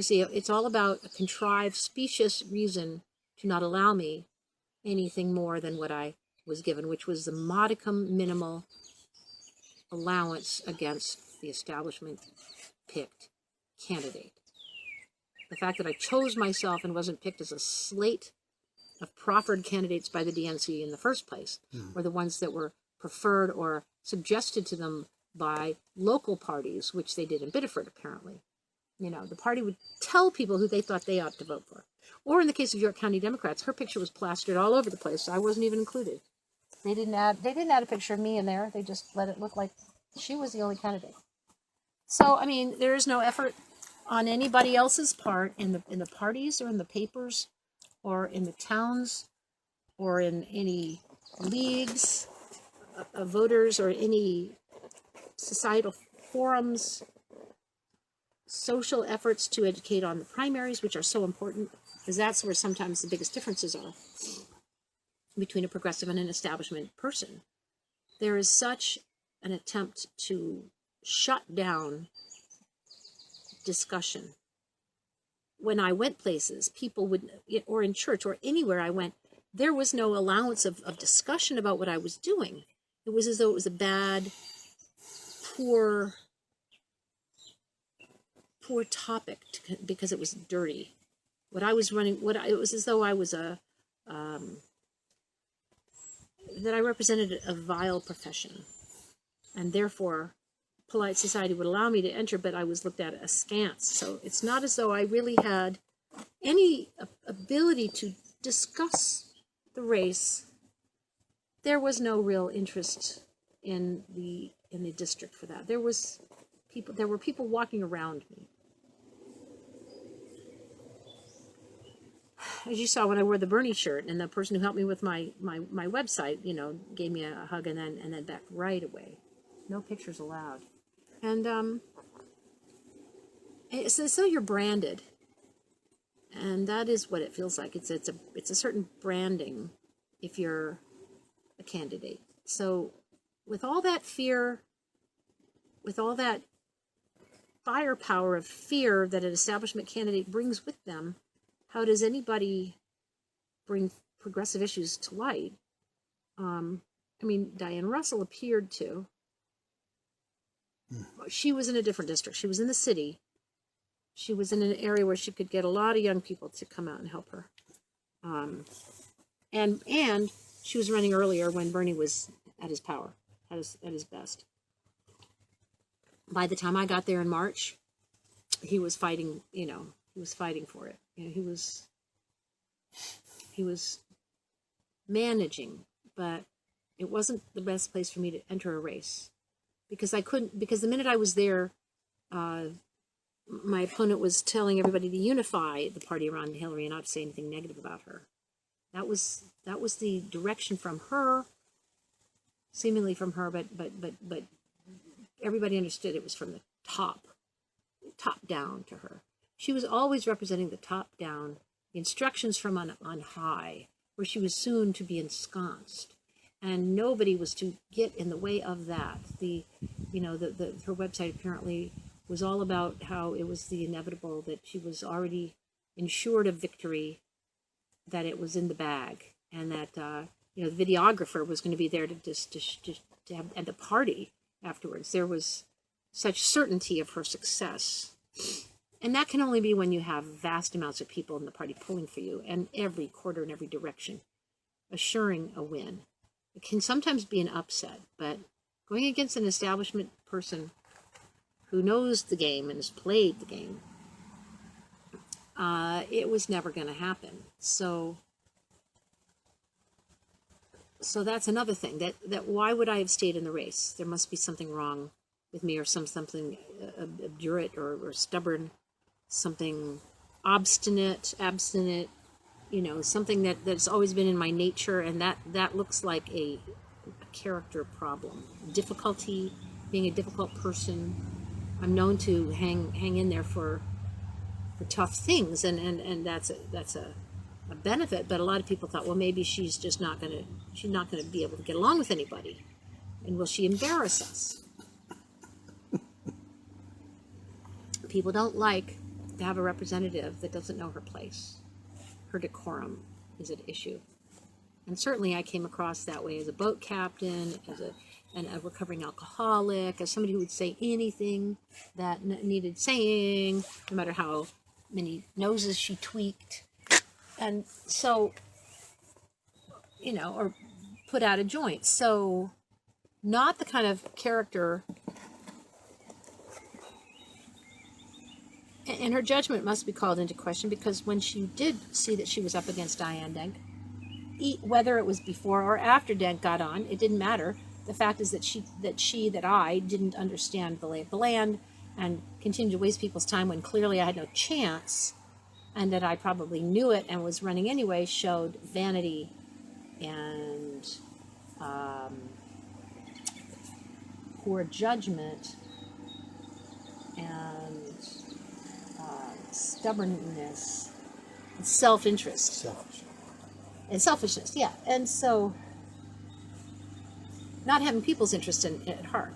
You see, it's all about a contrived, specious reason to not allow me anything more than what I was given, which was the modicum minimal allowance against the establishment picked candidate. The fact that I chose myself and wasn't picked as a slate of proffered candidates by the DNC in the first place, or the ones that were preferred or suggested to them by local parties, which they did in Biddeford, apparently. You know, the party would tell people who they thought they ought to vote for. Or in the case of York County Democrats, her picture was plastered all over the place. I wasn't even included. They didn't add a picture of me in there. They just let it look like she was the only candidate. So, I mean, there is no effort on anybody else's part in the parties or in the papers or in the towns or in any leagues of voters or any societal forums, social efforts to educate on the primaries, which are so important, because that's where sometimes the biggest differences are between a progressive and an establishment person. There is such an attempt to shut down discussion. When I went places, people would, or in church or anywhere I went, there was no allowance of discussion about what I was doing. It was as though it was a bad, poor topic because it was dirty. What I was running, it was as though I was that I represented a vile profession, and therefore polite society would allow me to enter, but I was looked at askance. So it's not as though I really had any ability to discuss the race. There was no real interest in the district for that. There were people walking around me. As you saw when I wore the Bernie shirt, and the person who helped me with my website, gave me a hug and then back right away. No pictures allowed. And it's as though you're branded, and that is what it feels like. It's a certain branding if you're a candidate. So with all that fear, with all that firepower of fear that an establishment candidate brings with them, how does anybody bring progressive issues to light? Diane Russell appeared to. She was in a different district. She was in the city. She was in an area where she could get a lot of young people to come out and help her. And she was running earlier when Bernie was at his power, at his best. By the time I got there in March, he was fighting, he was fighting for it. He was managing, but it wasn't the best place for me to enter a race because the minute I was there, my opponent was telling everybody to unify the party around Hillary and not to say anything negative about her. That was the direction from her, seemingly from her, but everybody understood it was from the top down to her. She was always representing the top down, the instructions from on high, where she was soon to be ensconced, and nobody was to get in the way of that. Her website apparently was all about how it was the inevitable, that she was already ensured of victory, that it was in the bag, and that the videographer was going to be there to have at the party afterwards. There was such certainty of her success. And that can only be when you have vast amounts of people in the party pulling for you, and every quarter in every direction, assuring a win. It can sometimes be an upset, but going against an establishment person who knows the game and has played the game, it was never going to happen. So that's another thing. That why would I have stayed in the race? There must be something wrong with me, or something obdurate or stubborn, something abstinent, something that's always been in my nature, and that looks like a character problem. Difficulty, being a difficult person. I'm known to hang in there for tough things, and that's a benefit. But a lot of people thought, well, maybe she's not going to be able to get along with anybody, and will she embarrass us? People don't like to have a representative that doesn't know her place. Her decorum is at issue. And certainly I came across that way as a boat captain, as a recovering alcoholic, as somebody who would say anything that needed saying, no matter how many noses she tweaked. And so, or put out a joint. So not the kind of character, and her judgment must be called into question, because when she did see that she was up against Diane Denk, whether it was before or after Denk got on, it didn't matter. The fact is that I didn't understand the lay of the land and continued to waste people's time when clearly I had no chance, and that I probably knew it and was running anyway, showed vanity and poor judgment and stubbornness and self-interest. And selfishness, yeah. And so not having people's interest at heart.